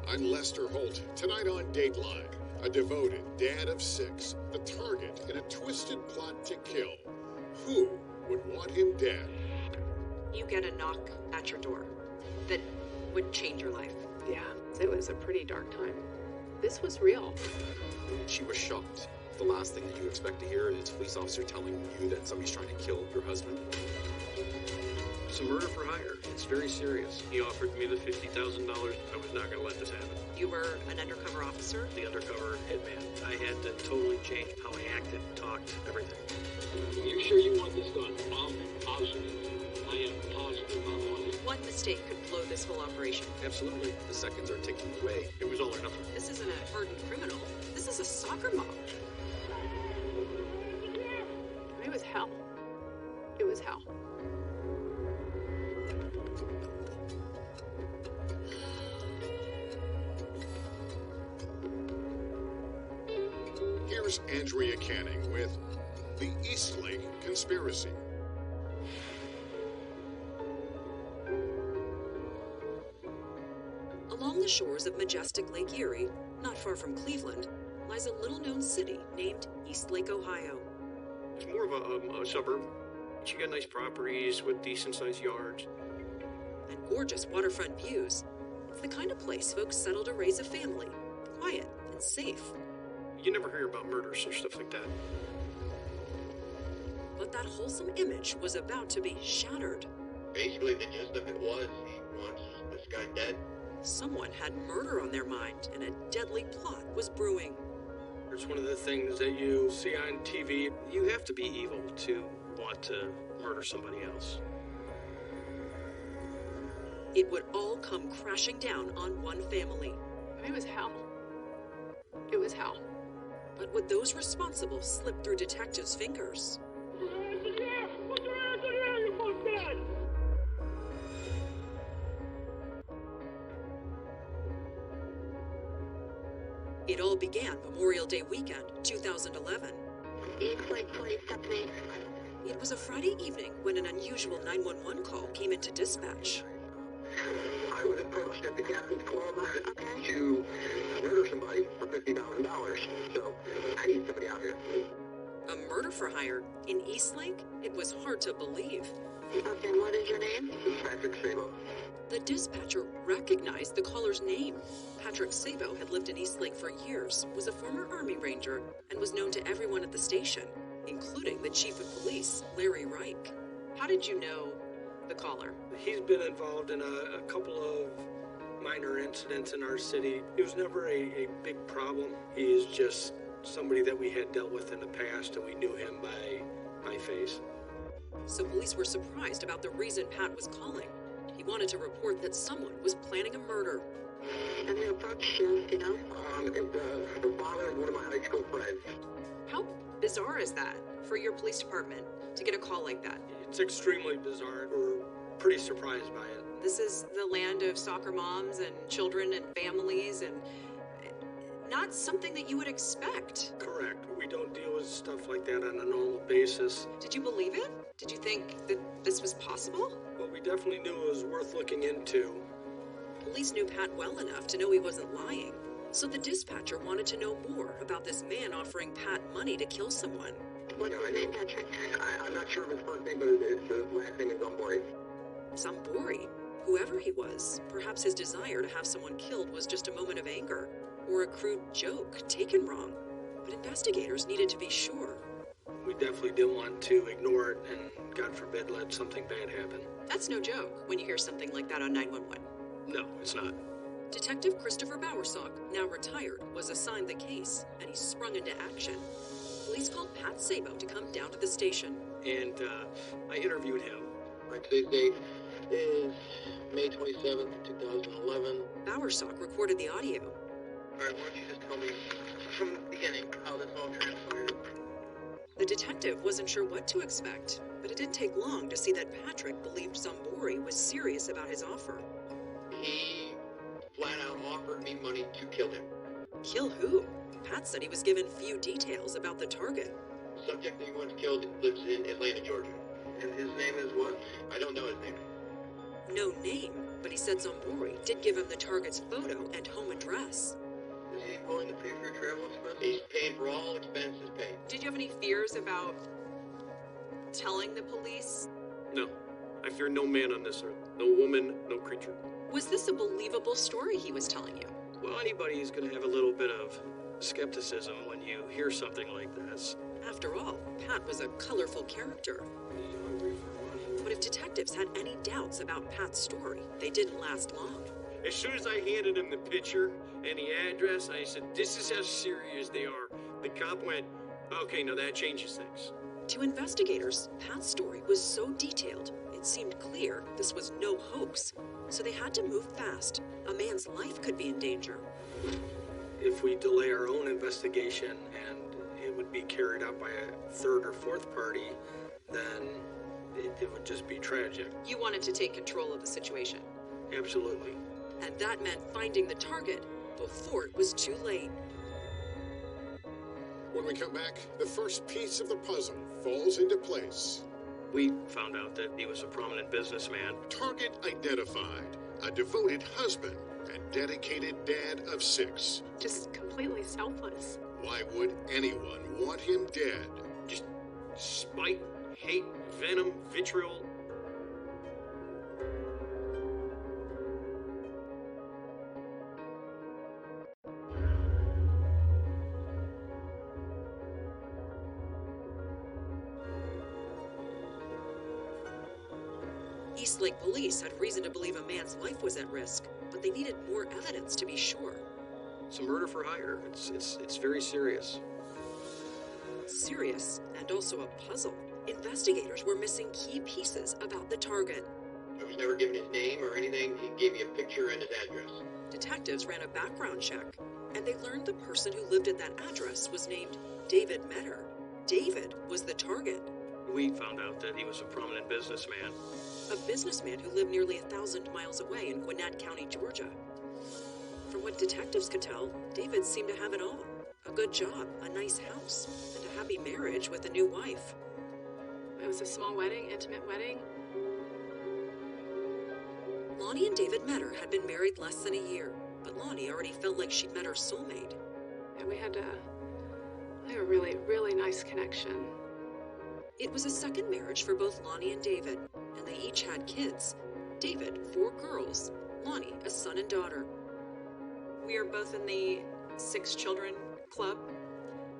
I'm Lester Holt. Tonight on Dateline, a devoted dad of 6, the target in a twisted plot to kill. Who would want him dead? You get a knock at your door that would change your life. Yeah, it was a pretty dark time. This was real. She was shocked. The last thing that you expect to hear is a police officer telling you that somebody's trying to kill your husband. It's a murder for hire. It's very serious. He offered me the $50,000. I was not going to let this happen. You were an undercover officer? The undercover hitman. I had to totally change how I acted, talked, everything. Are you sure you want this done? I'm positive. I am positive I want it. One mistake could blow this whole operation. Absolutely. The seconds are ticking away. It was all or nothing. This isn't a hardened criminal. This is a soccer mom. It was hell. It was hell. Here's Andrea Canning with The Eastlake Conspiracy. Along the shores of majestic Lake Erie, not far from Cleveland, lies a little-known city named Eastlake, Ohio. It's more of a suburb. You got nice properties with decent-sized yards. And gorgeous waterfront views. It's the kind of place folks settle to raise a family, quiet and safe. You never hear about murders or stuff like that. But that wholesome image was about to be shattered. Basically, the gist of it was he wants this guy dead. Someone had murder on their mind, and a deadly plot was brewing. It's one of the things that you see on TV. You have to be evil to want to murder somebody else. It would all come crashing down on one family. It was hell. It was hell. But would those responsible slip through detectives' fingers? It all began Memorial Day weekend, 2011. Eastlake Police Company. It was a Friday evening when an unusual 911 call came into dispatch. I was approached at the Captain's Club to murder somebody for $50,000. So I need somebody out here. A murder for hire in Eastlake? It was hard to believe. Okay, what is your name? Patrick Sabo. The dispatcher recognized the caller's name. Patrick Sabo had lived in Eastlake for years, was a former Army Ranger, and was known to everyone at the station, including the Chief of Police, Larry Reich. How did you know the caller? He's been involved in a couple of minor incidents in our city. It was never a big problem. He is just somebody that we had dealt with in the past, and we knew him by face. So police were surprised about the reason Pat was calling. He wanted to report that someone was planning a murder. And the approach, you know? It's the father of one of my high school friends. How bizarre is that for your police department to get a call like that? It's extremely bizarre. We're pretty surprised by it. This is the land of soccer moms and children and families, and not something that you would expect. Correct. We don't deal with stuff like that on a normal basis. Did you believe it? Did you think that this was possible? Well, we definitely knew it was worth looking into. Police knew Pat well enough to know he wasn't lying. So the dispatcher wanted to know more about this man offering Pat money to kill someone. What's your name, Patrick? I'm not sure of his first name, but his last name is Zambori. Zambori? Whoever he was, perhaps his desire to have someone killed was just a moment of anger, or a crude joke taken wrong. But investigators needed to be sure. We definitely didn't want to ignore it and, God forbid, let something bad happen. That's no joke when you hear something like that on 911. No, it's not. Detective Christopher Bowersock, now retired, was assigned the case, and he sprung into action. Police called Pat Sabo to come down to the station. And I interviewed him. My today's date is May 27th, 2011. Bowersock recorded the audio. All right, why don't you just tell me from the beginning how this all transpired? The detective wasn't sure what to expect, but it didn't take long to see that Patrick believed Zambori was serious about his offer. He flat out offered me money to kill him. Kill who? Pat said he was given few details about the target. The subject that he wants killed lives in Atlanta, Georgia. And his name is what? I don't know his name. No name, but he said Zombori did give him the target's photo and home address. Is he willing to pay for your travel expenses? He's paid for all expenses paid. Did you have any fears about telling the police? No. I fear no man on this earth. No woman, no creature. Was this a believable story he was telling you? Well, anybody is going to have a little bit of skepticism when you hear something like this. After all, Pat was a colorful character. But if detectives had any doubts about Pat's story, they didn't last long. As soon as I handed him the picture and the address, I said, this is how serious they are. The cop went, okay, now that changes things. To investigators, Pat's story was so detailed, it seemed clear this was no hoax. So they had to move fast. A man's life could be in danger. If we delay our own investigation and it would be carried out by a third or fourth party, then it would just be tragic. You wanted to take control of the situation. Absolutely. And that meant finding the target before it was too late. When we come back, the first piece of the puzzle falls into place. We found out that he was a prominent businessman. Target identified, a devoted husband and dedicated dad of 6. Just completely selfless. Why would anyone want him dead? Just spite, hate, venom, vitriol. Eastlake police had reason to believe a man's life was at risk, but they needed more evidence to be sure. It's a murder for hire. It's very serious. Serious, and also a puzzle. Investigators were missing key pieces about the target. He was never given his name or anything. He gave me a picture and his address. Detectives ran a background check, and they learned the person who lived at that address was named David Metter. David was the target. We found out that he was a prominent businessman. A businessman who lived nearly 1,000 miles away in Gwinnett County, Georgia. From what detectives could tell, David seemed to have it all. A good job, a nice house, and a happy marriage with a new wife. It was a small wedding, intimate wedding. Lonnie and David Metter had been married less than a year, but Lonnie already felt like she'd met her soulmate. And we had a really, really nice connection. It was a second marriage for both Lonnie and David, and they each had kids. David, 4 girls. Lonnie, a son and daughter. We are both in the 6 children club.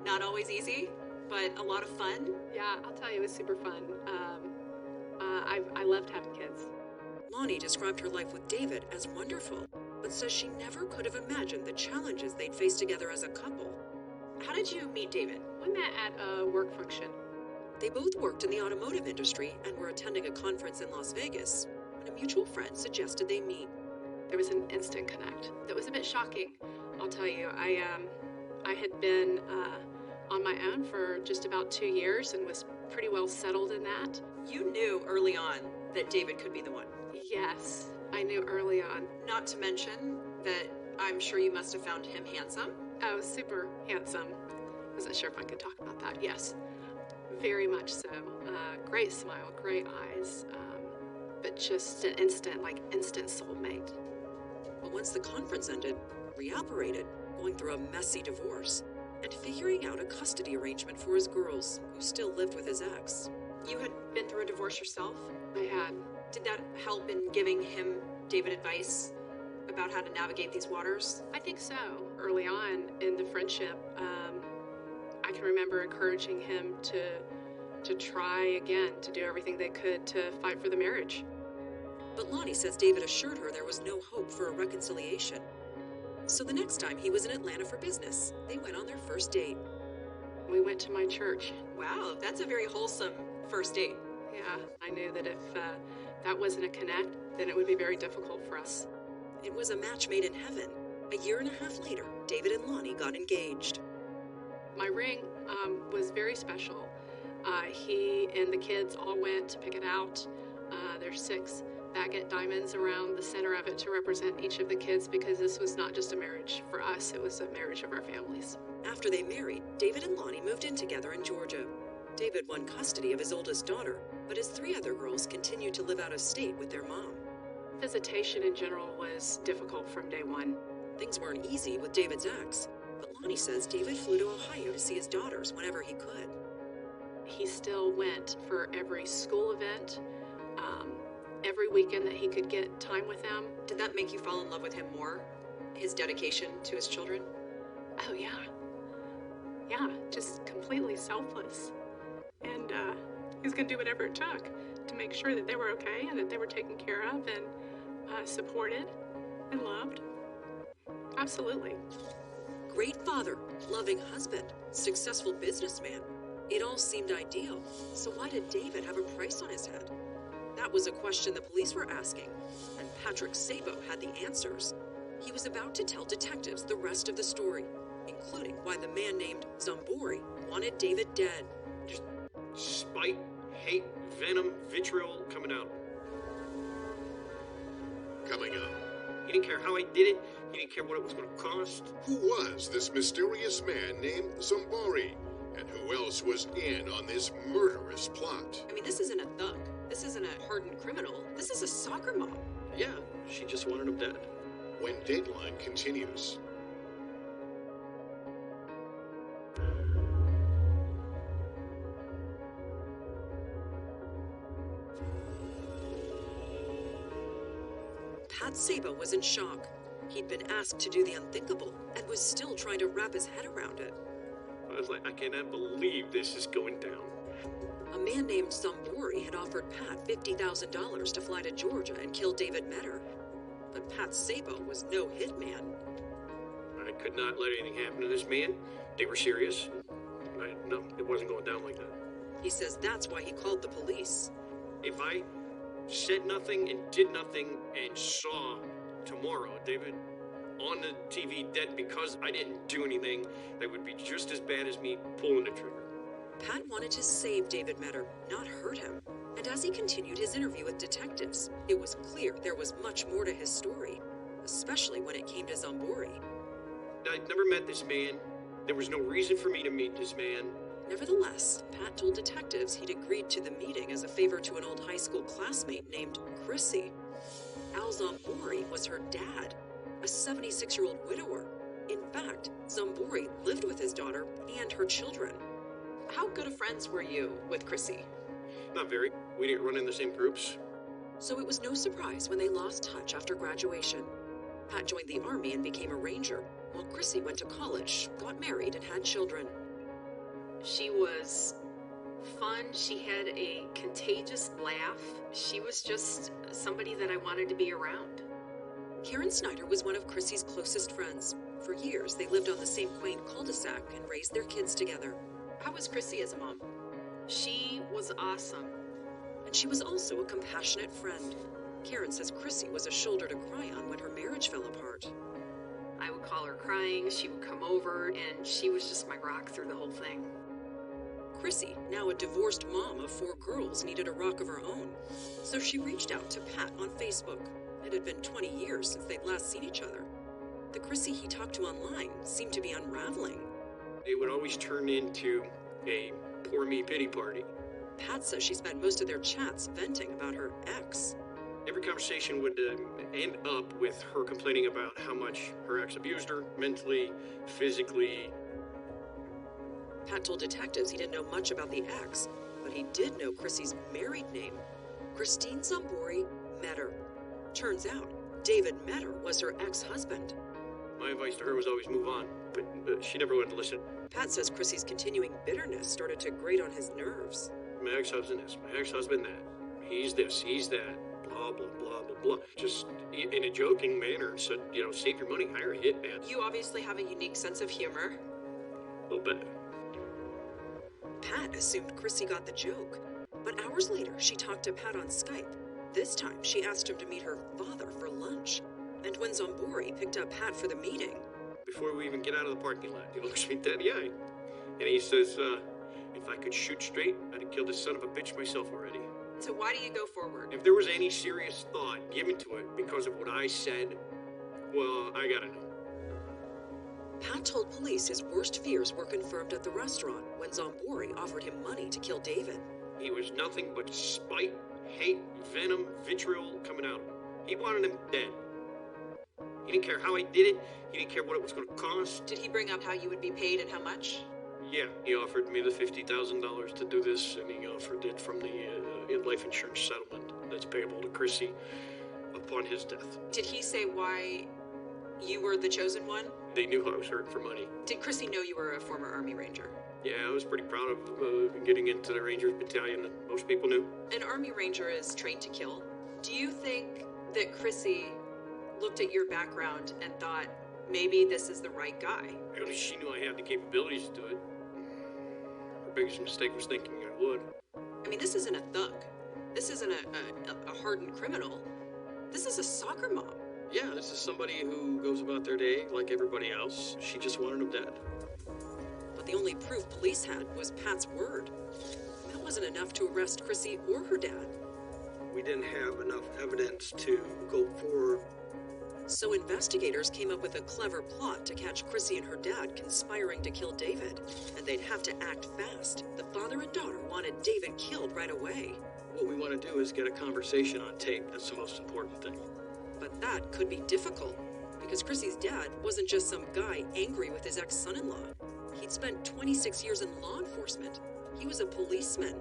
Not always easy, but a lot of fun. Yeah, I'll tell you, it was super fun. I loved having kids. Lonnie described her life with David as wonderful, but says she never could have imagined the challenges they'd face together as a couple. How did you meet David? We met at a work function. They both worked in the automotive industry and were attending a conference in Las Vegas when a mutual friend suggested they meet. There was an instant connect that was a bit shocking, I'll tell you. I had been on my own for just about 2 years and was pretty well settled in that. You knew early on that David could be the one. Yes, I knew early on. Not to mention that I'm sure you must have found him handsome. Oh, super handsome. Wasn't sure if I could talk about that. Yes, very much so. Great smile, great eyes, but just an instant soulmate. But once the conference ended, reoperated, going through a messy divorce, and figuring out a custody arrangement for his girls, who still lived with his ex. You had been through a divorce yourself? I had. Did that help in giving David advice about how to navigate these waters? I think so. Early on in the friendship, I can remember encouraging him to try again, to do everything they could to fight for the marriage. But Lonnie says David assured her there was no hope for a reconciliation. So the next time he was in Atlanta for business, they went on their first date. We went to my church. Wow, that's a very wholesome first date. Yeah, I knew that if that wasn't a connect, then it would be very difficult for us. It was a match made in heaven. A year and a half later, David and Lonnie got engaged. My ring was very special. He and the kids all went to pick it out. There's 6 baguette diamonds around the center of it to represent each of the kids, because this was not just a marriage for us, it was a marriage of our families. After they married, David and Lonnie moved in together in Georgia. David won custody of his oldest daughter, but his 3 other girls continued to live out of state with their mom. Visitation in general was difficult from day one. Things weren't easy with David's ex, but Lonnie says David flew to Ohio to see his daughters whenever he could. He still went for every school event, every weekend that he could get time with them. Did that make you fall in love with him more? His dedication to his children? Oh, yeah. Yeah, just completely selfless. And he was going to do whatever it took to make sure that they were okay and that they were taken care of and supported and loved. Absolutely. Great father, loving husband, successful businessman. It all seemed ideal. So why did David have a price on his head? That was a question the police were asking, and Patrick Sabo had the answers. He was about to tell detectives the rest of the story, including why the man named Zambori wanted David dead. Just spite, hate, venom, vitriol coming out. Coming up. He didn't care how I did it. He didn't care what it was going to cost. Who was this mysterious man named Zambori? And who else was in on this murderous plot? I mean, this isn't a thug. This isn't a hardened criminal. This is a soccer mom. Yeah, she just wanted him dead. When Dateline continues. Pat Sabo was in shock. He'd been asked to do the unthinkable and was still trying to wrap his head around it. I was like, I cannot believe this is going down. A man named Zambori had offered Pat $50,000 to fly to Georgia and kill David Metter. But Pat Sabo was no hitman. I could not let anything happen to this man. They were serious. No, it wasn't going down like that. He says that's why he called the police. If I said nothing and did nothing and saw tomorrow David on the TV dead because I didn't do anything, that would be just as bad as me pulling the trigger. Pat wanted to save David Metter, not hurt him. And as he continued his interview with detectives, it was clear there was much more to his story, especially when it came to Zambori. I'd never met this man. There was no reason for me to meet this man. Nevertheless, Pat told detectives he'd agreed to the meeting as a favor to an old high school classmate named Chrissy. Al Zambori was her dad, a 76-year-old widower. In fact, Zambori lived with his daughter and her children. How good of friends were you with Chrissy? Not very. We didn't run in the same groups. So it was no surprise when they lost touch after graduation. Pat joined the Army and became a ranger, while Chrissy went to college, got married, and had children. She was fun. She had a contagious laugh. She was just somebody that I wanted to be around. Karen Snyder was one of Chrissy's closest friends. For years, they lived on the same quaint cul-de-sac and raised their kids together. How was Chrissy as a mom? She was awesome. And she was also a compassionate friend. Karen says Chrissy was a shoulder to cry on when her marriage fell apart. I would call her crying, she would come over, and she was just my rock through the whole thing. Chrissy, now a divorced mom of 4 girls, needed a rock of her own. So she reached out to Pat on Facebook. It had been 20 years since they'd last seen each other. The Chrissy he talked to online seemed to be unraveling. It would always turn into a poor me pity party. Pat says she spent most of their chats venting about her ex. Every conversation would end up with her complaining about how much her ex abused her, mentally, physically. Pat told detectives he didn't know much about the ex, but he did know Chrissy's married name, Christine Zambori Metter. Turns out, David Metter was her ex-husband. My advice to her was always move on, but she never wanted to listen. Pat says Chrissy's continuing bitterness started to grate on his nerves. My ex-husband this, my ex-husband that. He's this, he's that. Blah, blah, blah, blah, blah. Just in a joking manner said, save your money, hire a hitman. You obviously have a unique sense of humor. A little bit. Pat assumed Chrissy got the joke, but hours later she talked to Pat on Skype. This time she asked him to meet her father for lunch. And when Zambori picked up Pat for the meeting... Before we even get out of the parking lot, he looks me dead in the eye. And he says, if I could shoot straight, I'd have killed this son of a bitch myself already. So why do you go forward? If there was any serious thought given to it because of what I said, well, I gotta know. Pat told police his worst fears were confirmed at the restaurant when Zambori offered him money to kill David. He was nothing but spite, hate, venom, vitriol coming out of him. He wanted him dead. He didn't care how I did it. He didn't care what it was going to cost. Did he bring up how you would be paid and how much? Yeah, he offered me the $50,000 to do this, and he offered it from the life insurance settlement that's payable to Chrissy upon his death. Did he say why you were the chosen one? They knew I was hurting for money. Did Chrissy know you were a former Army Ranger? Yeah, I was pretty proud of getting into the Rangers battalion that most people knew. An Army Ranger is trained to kill. Do you think that Chrissy looked at your background and thought, maybe this is the right guy? She knew I had the capabilities to do it. Her biggest mistake was thinking I would. I mean, this isn't a thug. This isn't a hardened criminal. This is a soccer mom. Yeah, this is somebody who goes about their day like everybody else. She just wanted him dead. But the only proof police had was Pat's word. That wasn't enough to arrest Chrissy or her dad. We didn't have enough evidence to go forward. So investigators came up with a clever plot to catch Chrissy and her dad conspiring to kill David. And they'd have to act fast. The father and daughter wanted David killed right away. What we want to do is get a conversation on tape. That's the most important thing. But that could be difficult, because Chrissy's dad wasn't just some guy angry with his ex-son-in-law. He'd spent 26 years in law enforcement. He was a policeman.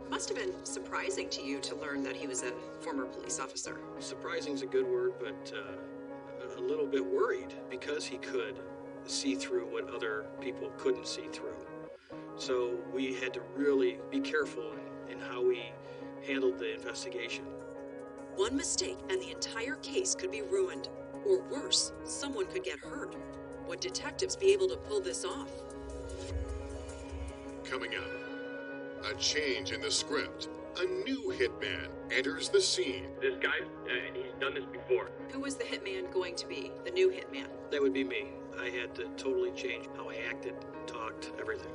It must have been surprising to you to learn that he was a former police officer. Surprising's a good word, but a little bit worried, because he could see through what other people couldn't see through. So we had to really be careful in how we handled the investigation. One mistake and the entire case could be ruined. Or worse, someone could get hurt. Would detectives be able to pull this off? Coming up, a change in the script. A new hitman enters the scene. This guy, he's done this before. Who was the hitman going to be? The new hitman? That would be me. I had to totally change how I acted, talked, everything.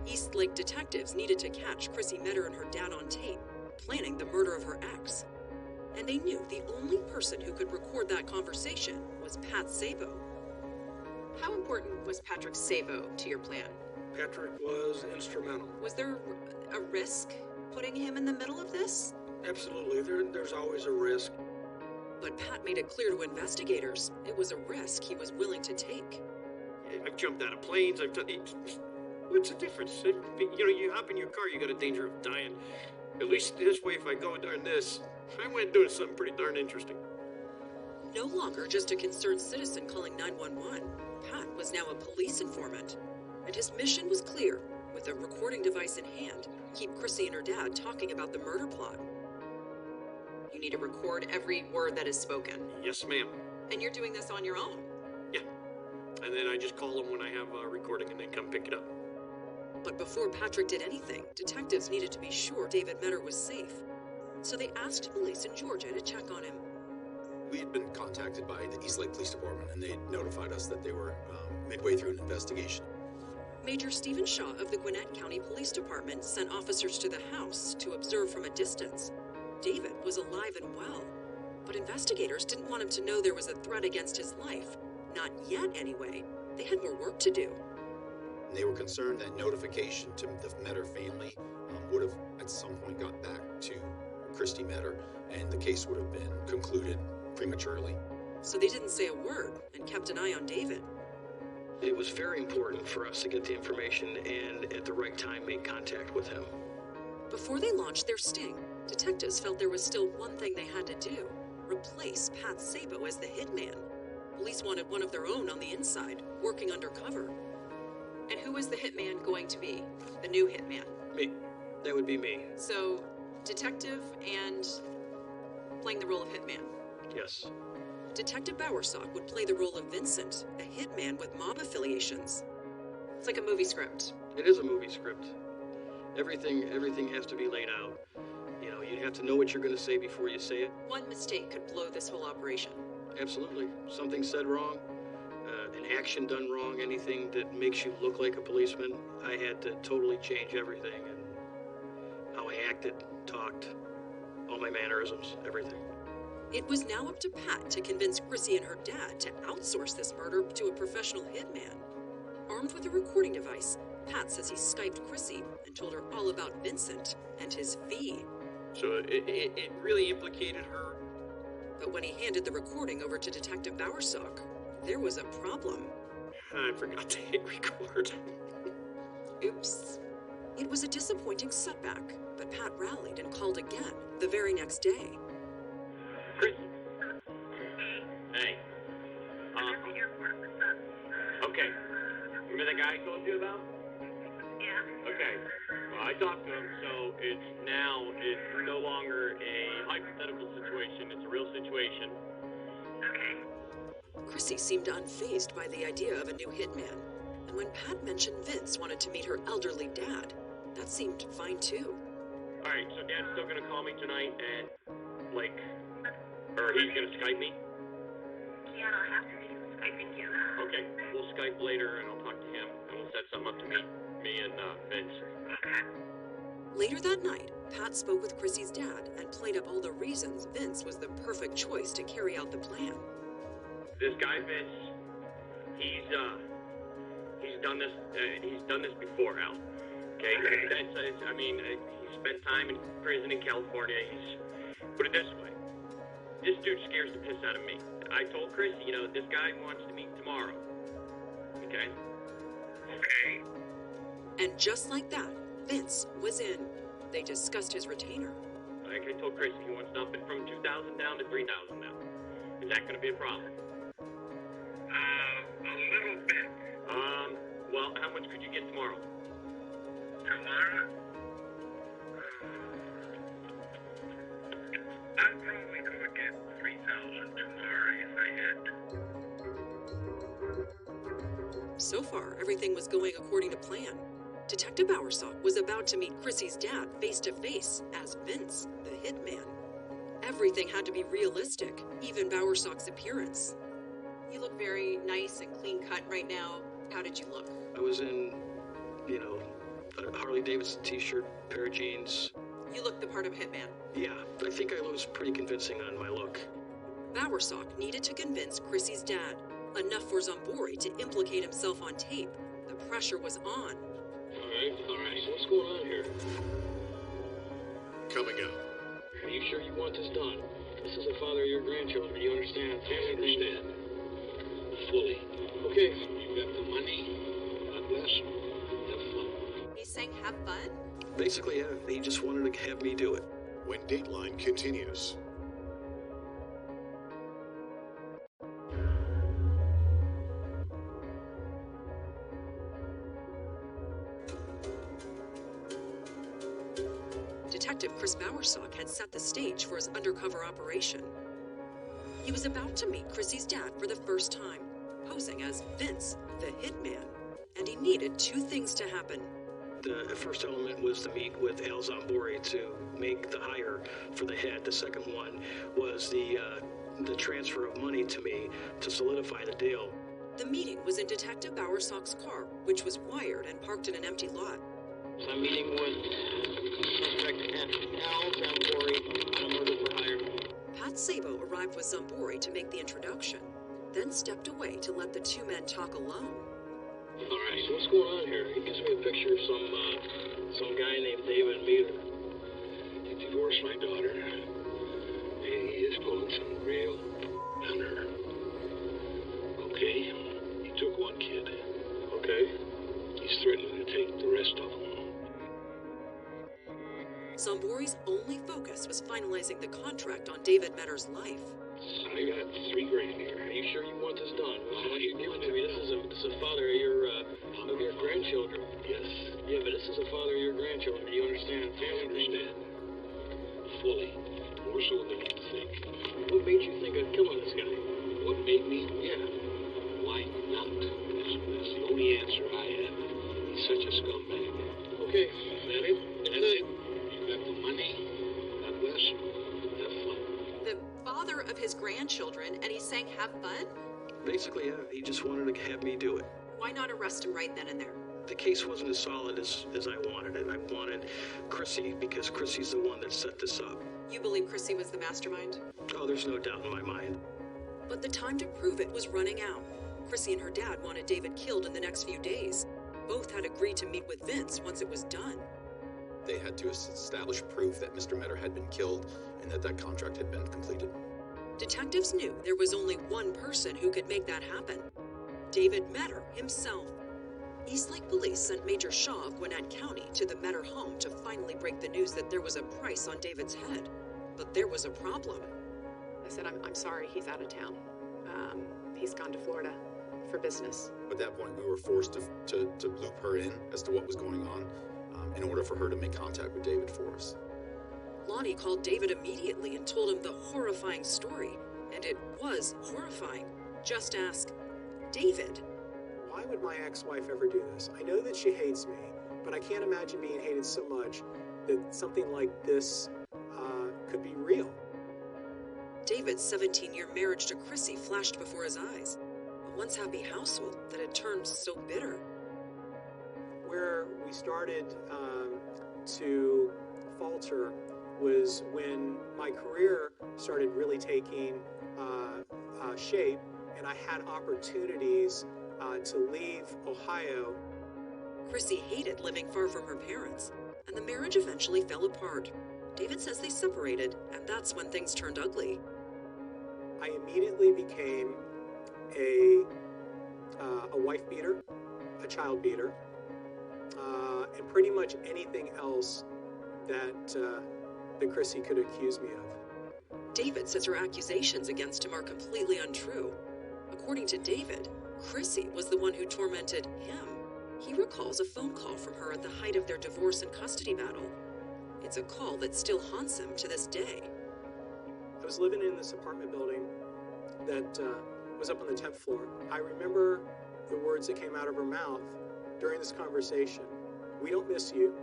Eastlake detectives needed to catch Chrissy Metter and her dad on tape, planning the murder of her ex. And they knew the only person who could record that conversation was Pat Sabo. How important was Patrick Sabo to your plan? Patrick was instrumental. Was there a risk putting him in the middle of this? Absolutely. There's always a risk. But Pat made it clear to investigators it was a risk he was willing to take. I've jumped out of planes. I've done it. What's the difference? You hop in your car, you got a danger of dying. At least this way, if I go during this, I went doing something pretty darn interesting. No longer just a concerned citizen calling 911, Pat was now a police informant. And his mission was clear. With a recording device in hand, keep Chrissy and her dad talking about the murder plot. You need to record every word that is spoken. Yes, ma'am. And you're doing this on your own? Yeah. And then I just call them when I have a recording and they come pick it up. But before Patrick did anything, detectives needed to be sure David Metter was safe. So they asked police in Georgia to check on him. We had been contacted by the Eastlake Police Department, and they notified us that they were midway through an investigation. Major Stephen Shaw of the Gwinnett County Police Department sent officers to the house to observe from a distance. David was alive and well, but investigators didn't want him to know there was a threat against his life. Not yet, anyway. They had more work to do. And they were concerned that notification to the Metter family would have at some point got back to Christy Metter, and the case would have been concluded prematurely. So they didn't say a word and kept an eye on David. It was very important for us to get the information and at the right time make contact with him. Before they launched their sting, detectives felt there was still one thing they had to do: replace Pat Sabo as the hitman. Police wanted one of their own on the inside, working undercover. And who was the hitman going to be? The new hitman? Me. That would be me. So, detective and playing the role of hitman. Yes. Detective Bowersock would play the role of Vincent, a hitman with mob affiliations. It's like a movie script. It is a movie script. Everything has to be laid out. You have to know what you're going to say before you say it. One mistake could blow this whole operation. Absolutely. Something said wrong, an action done wrong, anything that makes you look like a policeman. I had to totally change everything, and how I acted, talked, all my mannerisms, everything. It was now up to Pat to convince Chrissy and her dad to outsource this murder to a professional hitman. Armed with a recording device, Pat says he Skyped Chrissy and told her all about Vincent and his fee. So it really implicated her? But when he handed the recording over to Detective Bowersock, there was a problem. I forgot to hit record. Oops. It was a disappointing setback, but Pat rallied and called again the very next day. Chris. Hey. Okay. Remember the guy I told you about? Yeah. Okay. Well, I talked to him, so it's no longer a hypothetical situation. It's a real situation. Okay. Chrissy seemed unfazed by the idea of a new hitman, and when Pat mentioned Vince wanted to meet her elderly dad, that seemed fine too. All right, so Dad's still gonna call me tonight and, or he's gonna Skype me? Yeah, I'll have to be Skyping you. Okay, we'll Skype later and I'll talk to him and we'll set something up to meet me and Vince. Okay. Later that night, Pat spoke with Chrissy's dad and played up all the reasons Vince was the perfect choice to carry out the plan. This guy Vince, he's done this before, Al. Okay, he spent time in prison in California. Put it this way, this dude scares the piss out of me. I told Chris, this guy wants to meet tomorrow. Okay? Okay. And just like that, Vince was in. They discussed his retainer. Like I told Chris, he wants to up it from 2,000 down to 3,000 now. Is that going to be a problem? A little bit. Well, how much could you get tomorrow? Tomorrow? I probably could get 3,000 tomorrow if I had to. So far, everything was going according to plan. Detective Bowersock was about to meet Chrissy's dad face to face as Vince, the hitman. Everything had to be realistic, even Bowersock's appearance. You look very nice and clean cut right now. How did you look? I was in, a Harley Davidson t-shirt, pair of jeans. You look the part of a hitman. Yeah, I think I was pretty convincing on my look. Bowersock needed to convince Chrissy's dad, enough for Zambori to implicate himself on tape. The pressure was on. All right, so what's going on here? Coming up. Are you sure you want this done? This is the father of your grandchildren, you understand? I understand. Fully. Okay, you got the money. God bless. Have fun. He's saying have fun? Basically, yeah, he just wanted to have me do it. When Dateline continues. Detective Chris Bowersock had set the stage for his undercover operation. He was about to meet Chrissy's dad for the first time, posing as Vince, the hitman, and he needed two things to happen. The first element was to meet with Al Zambori to make the hire for the head. The second one was the transfer of money to me to solidify the deal. The meeting was in Detective Bowersock's car, which was wired and parked in an empty lot. So I'm meeting with suspect Al Zambori on a murder for hire. Pat Sabo arrived with Zambori to make the introduction, then stepped away to let the two men talk alone. All right, so what's going on here? He gives me a picture of some guy named David Mealer. He divorced my daughter. He is pulling some real on her. Okay, he took one kid. Okay, he's threatening to take the rest of them. Zambori's only focus was finalizing the contract on David Metter's life. I got $3,000 here. Are you sure you want this done? What you're giving to me, this is a father of your grandchildren. Yes. Yeah, but this is a father of your grandchildren. Do you understand? I understand. Fully. More so than you think. What made you think of killing this guy? What made me? Yeah. Why not? That's the only answer I have. He's such a scumbag. Okay, is that it? That's it. You got the money. God bless you. Have fun. The father of his grandchildren, and he's saying have fun? Basically, yeah, he just wanted to have me do it. Why not arrest him right then and there? The case wasn't as solid as I wanted it. I wanted Chrissy because Chrissy's the one that set this up. You believe Chrissy was the mastermind? Oh, there's no doubt in my mind. But the time to prove it was running out. Chrissy and her dad wanted David killed in the next few days. Both had agreed to meet with Vince once it was done. They had to establish proof that Mr. Metter had been killed and that contract had been completed. Detectives knew there was only one person who could make that happen. David Metter himself. Eastlake Police sent Major Shaw of Gwinnett County to the Metter home to finally break the news that there was a price on David's head. But there was a problem. I said, I'm sorry, he's out of town. He's gone to Florida for business. At that point, we were forced to loop her in as to what was going on in order for her to make contact with David for us. Lonnie called David immediately and told him the horrifying story. And it was horrifying. Just ask David. Why would my ex-wife ever do this? I know that she hates me, but I can't imagine being hated so much that something like this could be real. David's 17-year marriage to Chrissy flashed before his eyes. A once happy household that had turned so bitter. Where we started to falter was when my career started really taking shape, and I had opportunities to leave Ohio. Chrissy hated living far from her parents, and the marriage eventually fell apart. David says they separated, and that's when things turned ugly. I immediately became a wife beater, a child beater, and pretty much anything else that Chrissy could accuse me of. David says her accusations against him are completely untrue. According to David, Chrissy was the one who tormented him. He recalls a phone call from her at the height of their divorce and custody battle. It's a call that still haunts him to this day. I was living in this apartment building that was up on the 10th floor. I remember the words that came out of her mouth during this conversation. We don't miss you.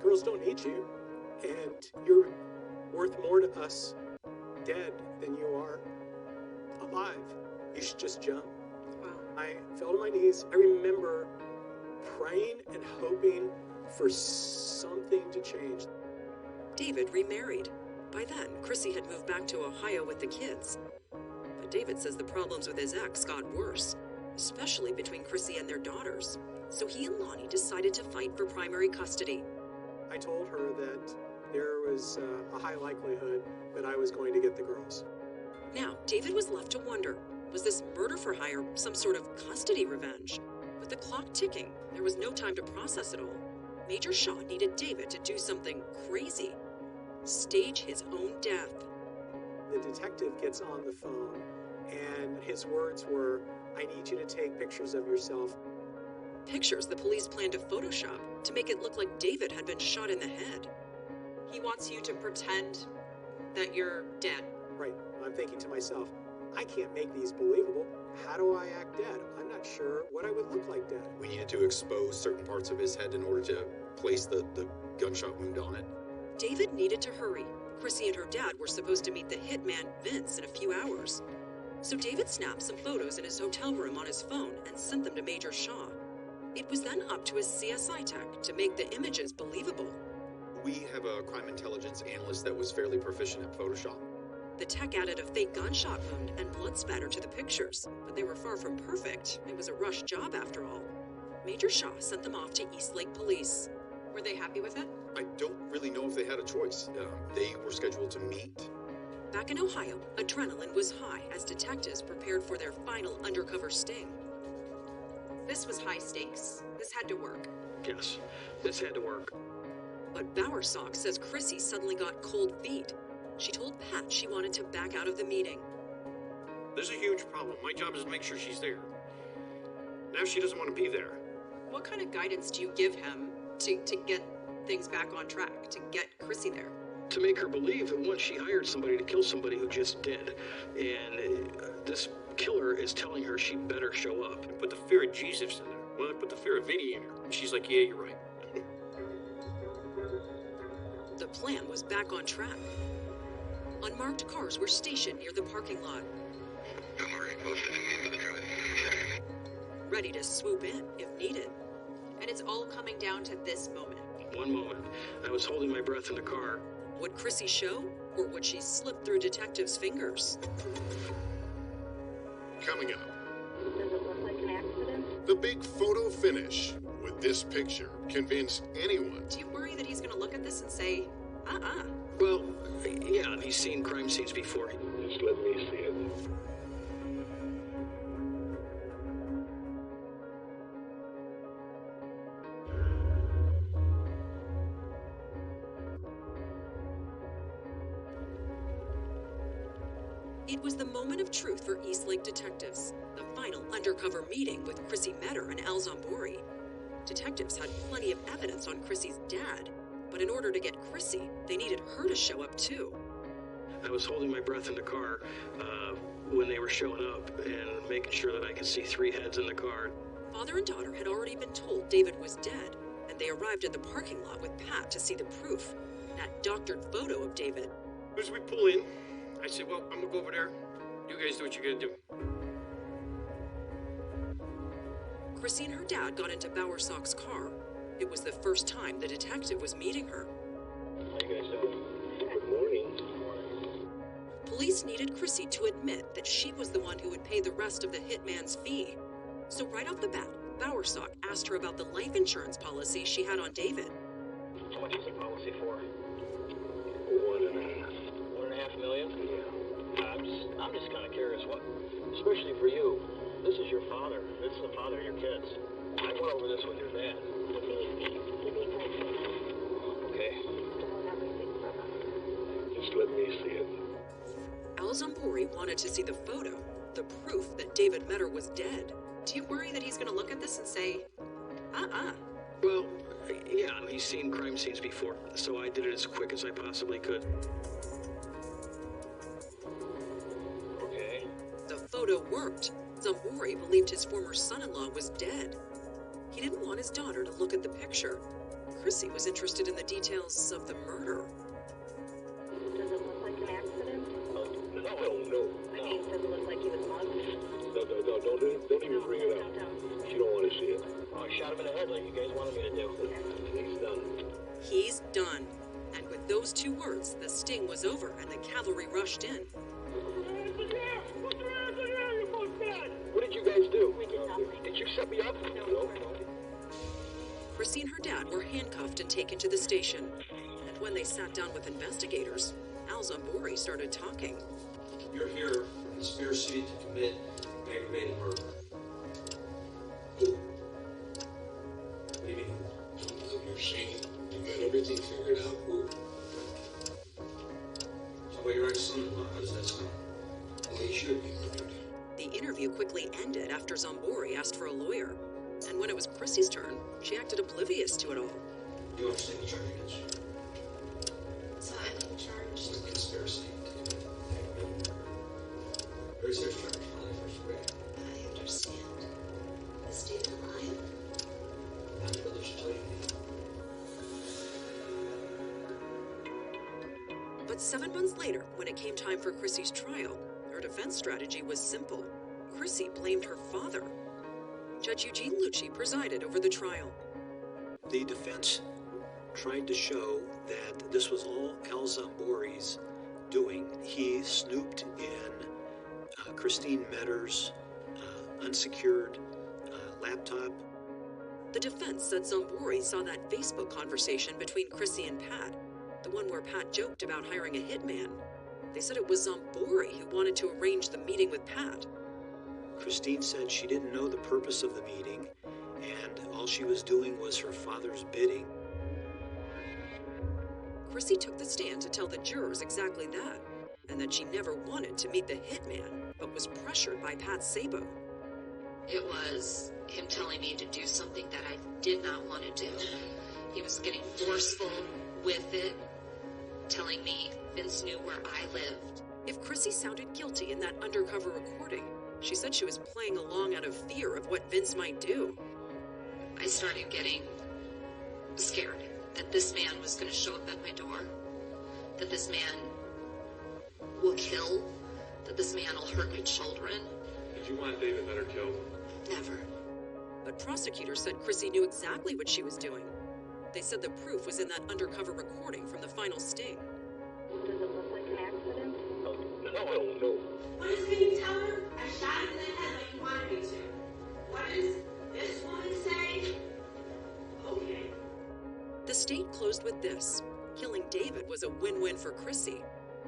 Girls don't need you. And you're worth more to us dead than you are alive. You should just jump. Wow. I fell to my knees. I remember praying and hoping for something to change. David remarried. By then, Chrissy had moved back to Ohio with the kids. But David says the problems with his ex got worse, especially between Chrissy and their daughters. So he and Lonnie decided to fight for primary custody. I told her that there was a high likelihood that I was going to get the girls. Now, David was left to wonder, was this murder for hire some sort of custody revenge? With the clock ticking, there was no time to process it all. Major Shaw needed David to do something crazy. Stage his own death. The detective gets on the phone, and his words were, "I need you to take pictures of yourself." Pictures the police planned to Photoshop to make it look like David had been shot in the head. He wants you to pretend that you're dead. Right. I'm thinking to myself, I can't make these believable. How do I act dead? I'm not sure what I would look like dead. We needed to expose certain parts of his head in order to place the gunshot wound on it. David needed to hurry. Chrissy and her dad were supposed to meet the hitman, Vince, in a few hours. So David snapped some photos in his hotel room on his phone and sent them to Major Shaw. It was then up to his CSI tech to make the images believable. We have a crime intelligence analyst that was fairly proficient at Photoshop. The tech added a fake gunshot wound and blood spatter to the pictures, but they were far from perfect. It was a rush job after all. Major Shaw sent them off to Eastlake Police. Were they happy with it? I don't really know if they had a choice. They were scheduled to meet. Back in Ohio, adrenaline was high as detectives prepared for their final undercover sting. This was high stakes. This had to work. Yes, this had to work. But Bowersock says Chrissy suddenly got cold feet. She told Pat she wanted to back out of the meeting. There's a huge problem. My job is to make sure she's there. Now she doesn't want to be there. What kind of guidance do you give him to get things back on track, to get Chrissy there? To make her believe that once she hired somebody to kill somebody who just did, and this killer is telling her she better show up. I put the fear of Jesus in her. Well, I put the fear of Vinny in her. And she's like, yeah, you're right. The plan was back on track. Unmarked cars were stationed near the parking lot, ready to swoop in if needed. And it's all coming down to this moment. One moment, I was holding my breath in the car. Would Chrissy show, Or would she slip through detectives' fingers? Coming up, Does it look like an accident? the big photo finish. Would this picture convince anyone? Do you worry that he's going to look at this and say, Well, yeah, he's seen crime scenes before. Just let me see it. It was the moment of truth for Eastlake detectives, the final undercover meeting with Chrissy Metter and Al Zambori. Detectives had plenty of evidence on Chrissy's dad, but in order to get Chrissy, they needed her to show up too. I was holding my breath in the car when they were showing up and making sure that I could see three heads in the car. Father and daughter had already been told David was dead, and they arrived at the parking lot with Pat to see the proof, that doctored photo of David. As we pull in, I said, well, I'm gonna go over there. You guys do what you gotta do. Chrissy and her dad got into Bowersock's car. It was the first time the detective was meeting her. How you guys doing? Good morning. Police needed Chrissy to admit that she was the one who would pay the rest of the hitman's fee. So right off the bat, Bowersock asked her about the life insurance policy she had on David. How much is the policy for? 1.5. $1.5 million? Yeah. I'm just kind of curious, what, especially for you. This is your father. This is the father of your kids. I went over this with your dad. Okay. Just let me see it. Al Zambori wanted to see the photo, the proof that David Metter was dead. Do you worry that he's going to look at this and say, Well, yeah, he's seen crime scenes before, so I did it as quick as I possibly could. Okay. The photo worked. Zambori believed his former son-in-law was dead. He didn't want his daughter to look at the picture. Chrissy was interested in the details of the murder. Does it look like an accident? No. I mean, does it look like he was mugged? No, don't even bring it up. Don't. She don't want to see it. Oh, I shot him in the head like you guys wanted me to do. He's done. He's done. And with those two words, the sting was over and the cavalry rushed in. What did you guys do? We did nothing. Did you set me up? No. Chrissy and her dad were handcuffed and taken to the station. And when they sat down with investigators, Al Zambori started talking. You're here for conspiracy to commit aggravated murder. Who? What do you mean who? You're saying you got everything figured out. Who? How about your ex-son-in-law? How does that sound? Well, he should be murdered. The interview quickly ended after Zambori asked for a lawyer. And when it was Chrissy's turn, she acted oblivious to it all. You understand the charge against you? So I'm in charge. With conspiracy to commit aggravated murder. Very serious charge, only first degree. I understand. Is David alive? My brother should tell you that. But 7 months later, when it came time for Chrissy's trial, her defense strategy was simple. Chrissy blamed her father. Judge Eugene Lucci presided over the trial. The defense tried to show that this was all Al Zambori's doing. He snooped in Christine Metter's unsecured laptop. The defense said Zambori saw that Facebook conversation between Chrissy and Pat, the one where Pat joked about hiring a hitman. They said it was Zambori who wanted to arrange the meeting with Pat. Christine said she didn't know the purpose of the meeting, and all she was doing was her father's bidding. Chrissy took the stand to tell the jurors exactly that, and that she never wanted to meet the hitman, but was pressured by Pat Sabo. It was him telling me to do something that I did not want to do. He was getting forceful with it, telling me Vince knew where I lived. If Chrissy sounded guilty in that undercover recording, she said she was playing along out of fear of what Vince might do. I started getting scared that this man was going to show up at my door, that this man will kill, that this man will hurt my children. Did you want David Metter killed? Never. But prosecutors said Chrissy knew exactly what she was doing. They said the proof was in that undercover recording from the final sting. Does it look like I don't know. What is can you tell her? I shot him in the head like you wanted me to. What does this woman say? Okay. The state closed with this. Killing David was a win-win for Chrissy.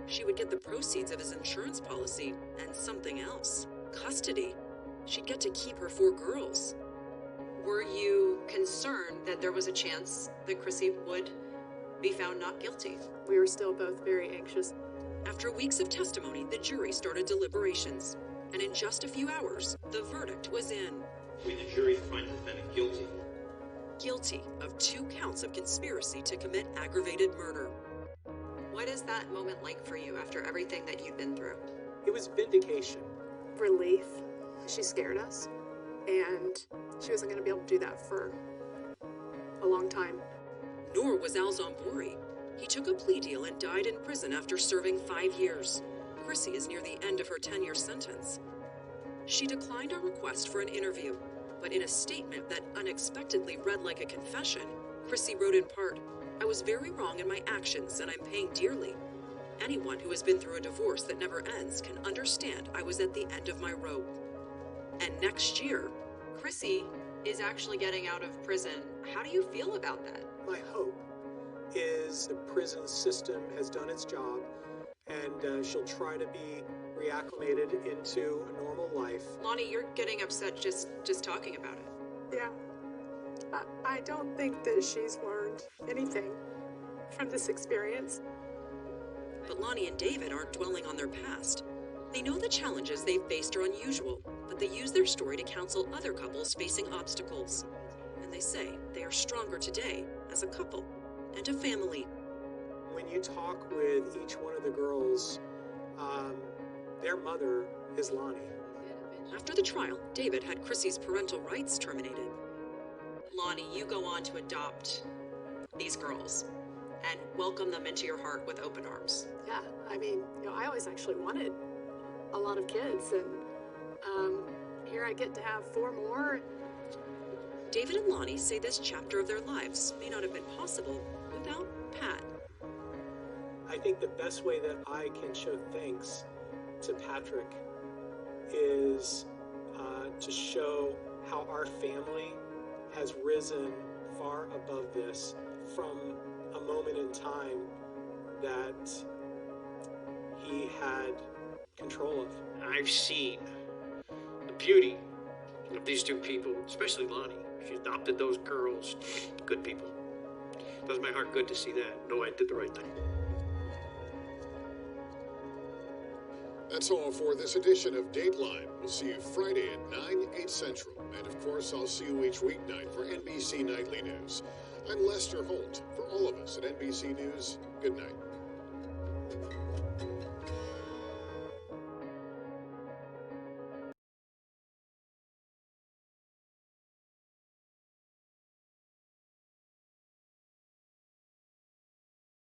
She would get the proceeds of his insurance policy and something else. Custody. She'd get to keep her 4 girls. Were you concerned that there was a chance that Chrissy would be found not guilty? We were still both very anxious. After weeks of testimony, the jury started deliberations. And in just a few hours, the verdict was in. We, the jury, find the defendant guilty. Guilty of 2 counts of conspiracy to commit aggravated murder. What is that moment like for you after everything that you've been through? It was vindication. Relief. She scared us, and she wasn't going to be able to do that for a long time. Nor was Al Zambori. He took a plea deal and died in prison after serving 5 years. Chrissy is near the end of her 10-year sentence. She declined our request for an interview, but in a statement that unexpectedly read like a confession, Chrissy wrote in part, "I was very wrong in my actions and I'm paying dearly. Anyone who has been through a divorce that never ends can understand I was at the end of my rope." And next year, Chrissy is actually getting out of prison. How do you feel about that? My hope is the prison system has done its job, and she'll try to be reacclimated into a normal life. Lonnie, you're getting upset just talking about it. Yeah. I don't think that she's learned anything from this experience. But Lonnie and David aren't dwelling on their past. They know the challenges they've faced are unusual, but they use their story to counsel other couples facing obstacles. And they say they are stronger today as a couple and a family. When you talk with each one of the girls, their mother is Lonnie. After the trial, David had Chrissy's parental rights terminated. Lonnie, you go on to adopt these girls and welcome them into your heart with open arms. Yeah, I mean, I always actually wanted a lot of kids, and here I get to have 4 more. David and Lonnie say this chapter of their lives may not have been possible without Pat. I think the best way that I can show thanks to Patrick is to show how our family has risen far above this from a moment in time that he had control of. I've seen the beauty of these 2 people, especially Lonnie. She adopted those girls. Good people. Does my heart good to see that. Know I did the right thing. That's all for this edition of Dateline. We'll see you Friday at 9, 8 Central. And of course, I'll see you each weeknight for NBC Nightly News. I'm Lester Holt. For all of us at NBC News, good night.